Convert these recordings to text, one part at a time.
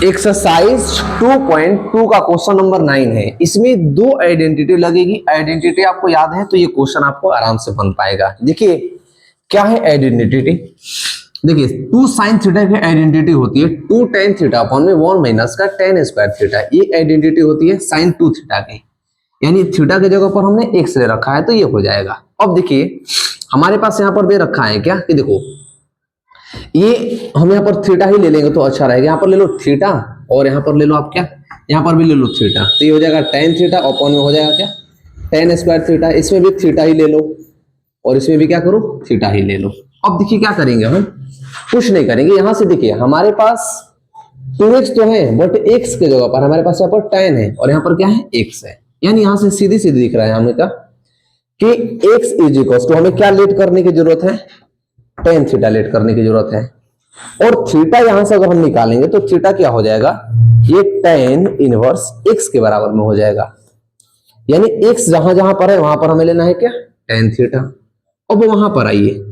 Exercise 2.2 का question number 9 है। इसमें दो आइडेंटिटी लगेगी। आइडेंटिटी आपको याद है तो ये क्वेश्चन आपको आराम से बन पाएगा। देखिए क्या है आइडेंटिटी। देखिए 2 sin थीटा की आइडेंटिटी होती है 2 tan थीटा अपॉन में 1 माइनस का tan स्क्वायर थीटा। ये आइडेंटिटी होती है sin 2 थीटा की, यानी थीटा की जगह पर हमने x ले रखा है तो ये हो जाएगा। अब देखिए हमारे पास यहाँ पर दे रखा है क्या कि देखो ये हम यहाँ पर थीटा ही ले लेंगे तो अच्छा रहेगा। यहाँ पर ले लो थीटा और यहाँ पर ले लो आप क्या, यहाँ पर भी ले लो थीटा, तो ये हो जाएगा tan थीटा अपॉन में हो जाएगा क्या tan स्क्वायर थीटा। इसमें भी थीटा ही ले लो और इसमें भी क्या करो थीटा ही ले लो। अब देखिए क्या करेंगे हम, कुछ नहीं करेंगे। यहां से देखिए हमारे पास 2x तो है बट x के जगह पर हमारे पास यहाँ पर tan है और यहाँ पर क्या है x है, यानी यहां से सीधी सीधी दिख रहा है हमें क्या कि x इज इक्वल टू हमें क्या लेट करने की जरूरत है, tan थीटा लेट करने की जरूरत है। और थीटा यहां से अगर हम निकालेंगे तो थीटा क्या हो जाएगा, ये tan इनवर्स x के बराबर में हो जाएगा। यानी x जहां जहां पर है वहां पर हमें लेना है क्या tan थीटा। अब वहां पर आइए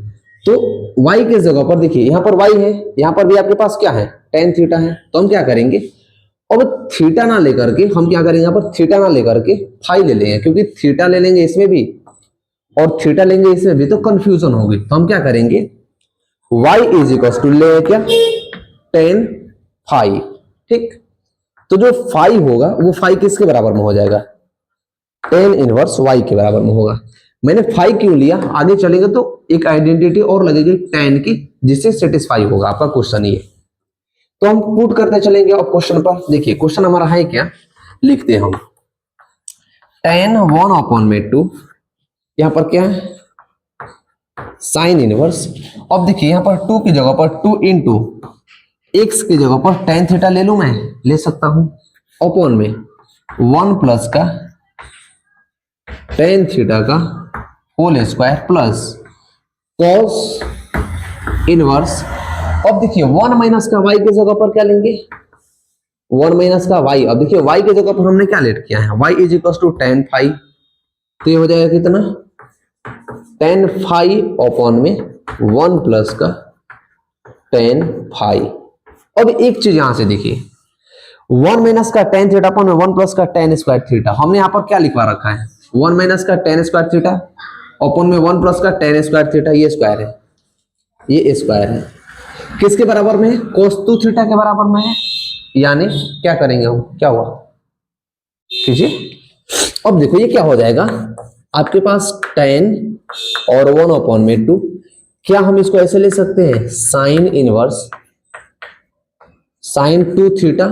तो y के जगह पर देखिए यहाँ पर y है, यहाँ पर भी आपके पास क्या है tan थीटा है, तो हम क्या करेंगे अब थीटा ना लेकर के हम क्या करेंगे, यहाँ पर थीटा ना लेकर के फाई ले लेंगे, क्योंकि थीटा ले लेंगे इसमें भी और थीटा लेंगे इसमें भी तो कंफ्यूजन होगी। तो हम क्या करेंगे y इज इक्वल टू ले क्या tan फाई, ठीक। तो जो फाई होगा वो फाई किसके बराबर में हो जाएगा, tan इनवर्स y के बराबर में होगा। मैंने फाई क्यों लिया, आगे चलेंगे तो एक आइडेंटिटी और लगेगी tan की जिससे सेटिस्फाई होगा आपका क्वेश्चन ये। तो हम पुट करते चलेंगे और क्वेश्चन पर देखिए क्वेश्चन हमारा है क्या, लिखते हम tan 1 अपॉन में 2, यहां पर क्या है साइन इनवर्स। अब देखिए यहां पर 2 की जगह पर 2 इंटू एक्स की जगह पर tan थीटा ले लूं, मैं ले सकता हूं, अपॉन में 1 प्लस का tan थीटा का whole square plus cos inverse. अब देखिए 1 माइनस का y के जगह पर क्या लेंगे 1 माइनस का y। अब देखिए y के जगह पर हमने क्या लेट किया है, y is equal to tan phi, तो ये हो जाएगा कितना tan फाई अपॉन में 1 प्लस का tan फाई। अब एक चीज यहां से देखिए 1 माइनस का tan थीटा अपॉन में 1 प्लस का tan स्क्वायर थीटा, हमने यहाँ पर क्या लिखवा रखा है 1 माइनस का tan स्क्वायर थीटा अपॉन में 1 प्लस का tan स्क्वायर थीटा, ये स्क्वायर है, ये स्क्वायर है, किसके बराबर में है cos 2 थीटा के बराबर में है। यानी क्या करेंगे हम, क्या हुआ कीजिए। अब देखो ये क्या हो जाएगा आपके पास tan और 1 अपॉन में 2, क्या हम इसको ऐसे ले सकते हैं साइन इनवर्स साइन 2 थीटा।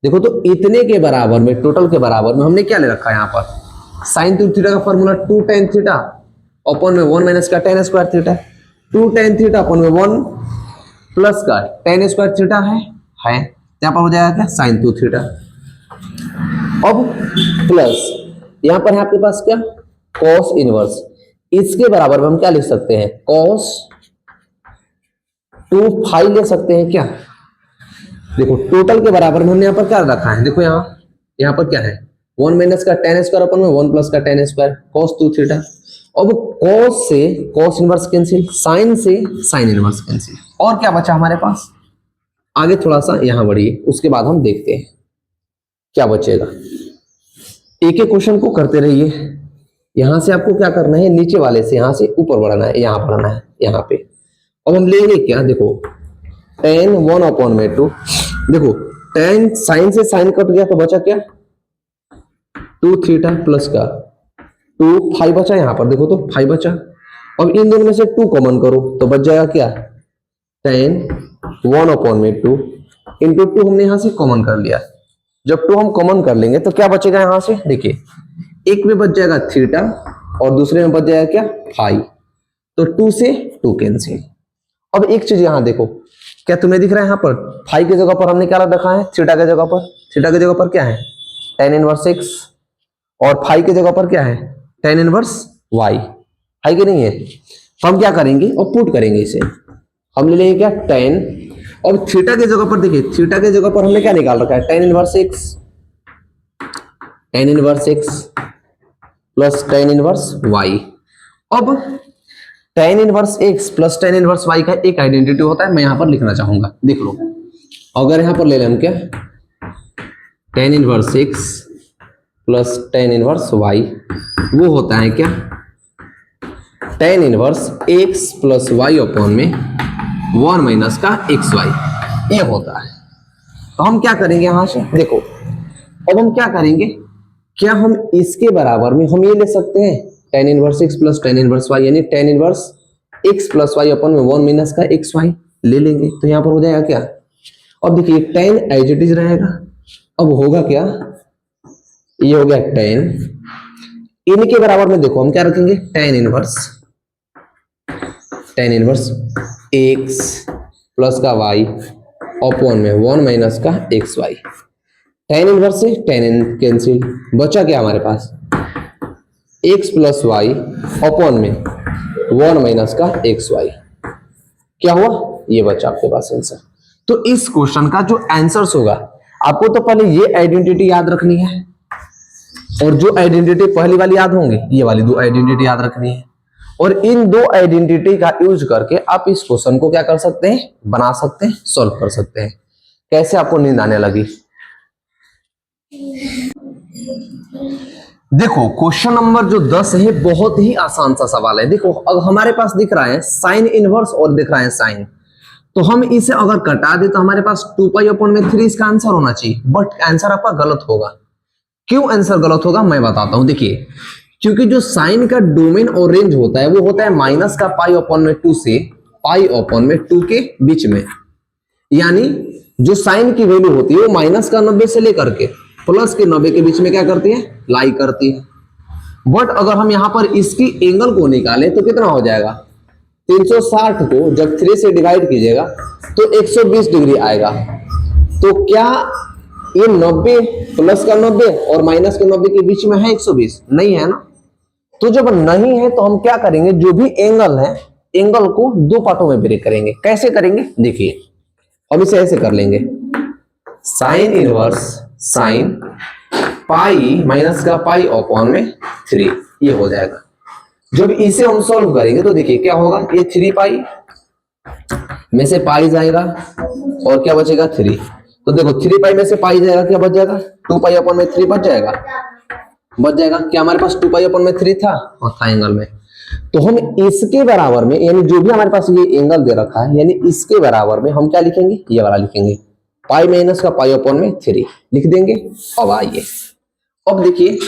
देखो तो इतने के बराबर में टोटल के बराबर में हमने क्या ले रखा है यहाँ पर साइन 2 थीटा का फॉर्मूला 2 tan थीटा अपॉन में 1 माइनस का tan square theta, 2 tan theta upon में 1 प्लस का tan स्क्वायर थीटा है यहाँ पर हो जाएगा क्या साइन 2 थीटा। अब प्लस यहाँ पर है आपके पास क्या cos इनवर्स, इसके बराबर में हम क्या लिख सकते हैं cos 2 फाई ले सकते हैं क्या। देखो टोटल के बराबर में हमने यहाँ पर क्या रखा है, देखो यहाँ पर क्या है 1 माइनस का tan स्क्वायर अपन में 1 प्लस का tan स्क्वायर cos 2 थीटा। अब cos से cos इनवर्स कैंसिल, sin से sin इनवर्स कैंसिल, और क्या बचा हमारे पास, आगे थोड़ा सा यहाँ बढ़िए उसके बाद हम देखते हैं क्या बचेगा। एक एक क्वेश्चन को करते रहिए, यहां से आपको क्या करना है नीचे वाले से यहां से ऊपर बढ़ाना है, यहाँ बढ़ाना है यहाँ पे। अब हम लेंगे क्या, देखो tan 1 अपॉन में 2, देखो tan साइन से साइन कट गया तो बचा क्या 2 थीटा प्लस का 2 फाई बचा, यहाँ पर देखो तो फाई बचा। अब इन दोनों में से 2 कॉमन करो तो बच जाएगा क्या tan 1 अपॉन में 2 इंटू 2 हमने यहां से कॉमन कर लिया। जब 2 हम कॉमन कर लेंगे तो क्या बचेगा यहां से, देखिए एक में बच जाएगा थीटा और दूसरे में बच जाएगा क्या फाई, तो 2 से 2 कैंसिल। अब एक चीज यहां देखो, क्या तुम्हें दिख रहा है यहाँ पर फाई की जगह पर हमने क्या रखा है थीटा की जगह पर, थीटा की जगह पर क्या है tan इनवर्स x और फाई की जगह पर क्या है tan इनवर्स y है कि नहीं है। तो हम क्या करेंगे और पुट करेंगे इसे, हम ले लेंगे क्या tan, और थीटा की जगह पर देखिए थीटा की जगह पर हमने क्या निकाल रखा है tan inverse x plus tan inverse y। अब tan inverse x plus tan inverse y का एक आइडेंटिटी होता है, मैं यहां पर लिखना चाहूंगा, देख लो अगर यहां पर ले लें हम क्या, tan inverse x plus tan inverse y, वो होता है क्या, tan inverse x plus y upon में 1 माइनस का xy, ये होता है। तो हम क्या करेंगे यहां से, देखो अब हम क्या करेंगे, क्या हम इसके बराबर में हम ये ले सकते हैं tan inverse x plus tan inverse y, यानी tan inverse x plus y अपन में 1 माइनस का xy ले लेंगे, तो यहां पर हो जाएगा क्या, अब देखिए tan एज इट इज रहेगा, अब होगा क्या, ये हो गया tan, इनके बराबर में देखो हम क्या रखेंगे, tan इनवर्स x प्लस का y अपॉन में 1 माइनस का xy, tan इनवर्स से tan इन कैंसिल, बचा क्या हमारे पास, x प्लस y अपॉन में 1 माइनस का xy, क्या हुआ, ये बचा आपके पास आंसर। तो इस क्वेश्चन का जो आंसर्स होगा, आपको तो पहले ये आइडेंटिटी याद रखनी है, और जो आइडेंटिटी पहली वाली याद होंगी, ये वाली दो आइडेंटिटी याद रखनी है, और इन दो आइडेंटिटी का यूज करके आप इस क्वेश्चन को क्या कर सकते हैं, बना सकते हैं, सॉल्व कर सकते हैं। कैसे आपको नींद आने लगी, देखो क्वेश्चन नंबर जो 10 है बहुत ही आसान सा सवाल है। देखो अब हमारे पास दिख रहा है साइन इनवर्स और दिख रहा है साइन, तो हम इसे अगर कटा दे तो हमारे पास 2 पाई अपॉन में 3 इसका आंसर होना चाहिए, बट आंसर आपका गलत होगा। क्यों आंसर गलत होगा मैं बताता हूं, देखिए क्योंकि जो साइन का डोमेन और रेंज होता है वो होता है माइनस का पाई अपॉन में 2 से पाई अपॉन में 2 के बीच में, यानी जो साइन की वैल्यू होती है वो माइनस का 90 से लेकर के प्लस के 90 के बीच में क्या करती है, लाई करती है। बट अगर हम यहां पर इसकी एंगल को निकालें तो कितना हो जाएगा, 360 को जब 3 से डिवाइड कीजिएगा तो 120 डिग्री आएगा। तो क्या ये 90 प्लस का 90 और माइनस के 90 के बीच में है 120, नहीं है ना। तो जब नहीं है तो हम क्या करेंगे, जो भी एंगल है एंगल को दो पार्टों में ब्रेक करेंगे। कैसे करेंगे, देखिए हम इसे ऐसे कर लेंगे, sine inverse sine pi minus का पाई अपॉन में 3, ये हो जाएगा। जब इसे हम सॉल्व करेंगे तो देखिए क्या होगा, ये 3 पाई में से पाई जाएगा और क्या बचेगा 3, तो देखो 3 पाई में से पाई जाएगा, क्या बच जाएगा, 2 पाई अपॉन में 3 बच जाएगा, क्या हमारे पास 2 पाई अपॉन में 3 था, और था एंगल में। तो हम इसके बराबर में, यानी जो भी हमारे पास ये एंगल दे रखा है, यानी इसके बराबर में हम क्या लिखेंगे, ये वाला लिखेंगे, पाई माइनस का पाई अपॉन में 3 लिख देंगे। अब आइए अब देखिए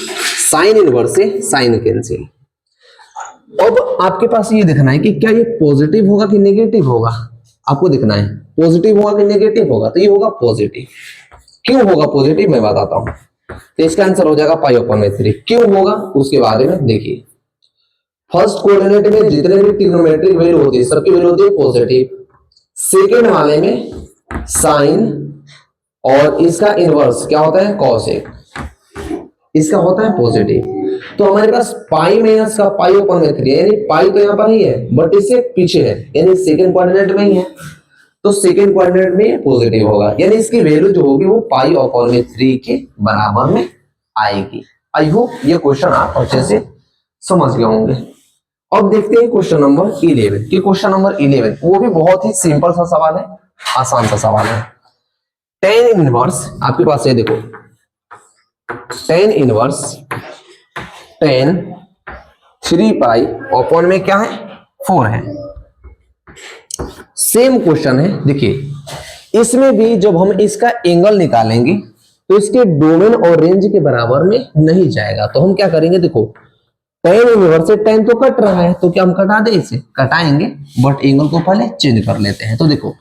साइन इनवर्स से साइन कैंसिल। अब आपके पास ये देखना है कि क्या ये पॉजिटिव होगा कि नेगेटिव होगा, आपको देखना है पॉजिटिव होगा कि नेगेटिव होगा, तो ये होगा पॉजिटिव। क्यों होगा पॉजिटिव मैं बताता हूं, तो इसका आंसर हो जाएगा पाई अपॉन में 3। क्यों होगा उसके बारे में देखिए, फर्स्ट कोऑर्डिनेट में जितने भी ट्रिग्नोमेट्रिक वैल्यू होती है सबकी वैल्यू होती है पॉजिटिव, सेकेंड वाले में साइन और इसका इनवर्स क्या होता है कॉसेक, इसका होता है पॉजिटिव। तो हमारे पास पाई माइनस का पाई अपॉन में 3, यानी पाई तो यहाँ पर ही है बट इससे पीछे है, यानी सेकंड कोऑर्डिनेट में ही है, तो सेकंड कोऑर्डिनेट में पॉजिटिव होगा, यानी इसकी वैल्यू जो होगी वो पाई अपॉन में 3 के बराबर में आएगी। आई होप ये क्वेश्चन आप अच्छे से समझ गए होंगे। अब देखते हैं क्वेश्चन नंबर 11 कि क्वेश्चन नंबर 11 वो भी बहुत ही सिंपल सा सवाल है, आसान सा सवाल है। tan इनवर्स आपके पास है, देखो tan inverse tan 3 pi upon में क्या है 4 है। सेम क्वेश्चन है, देखिए इसमें भी जब हम इसका एंगल निकालेंगे तो इसके डोमेन और रेंज के बराबर में नहीं जाएगा, तो हम क्या करेंगे, देखो tan इनवर्स से tan तो कट रहा है, तो क्या हम कटा दें, इसे कटाएंगे बट एंगल को पहले चेंज कर लेते हैं। तो देखो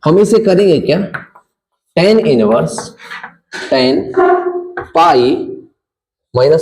हम इसे करेंगे क्या, tan inverse tan pi minus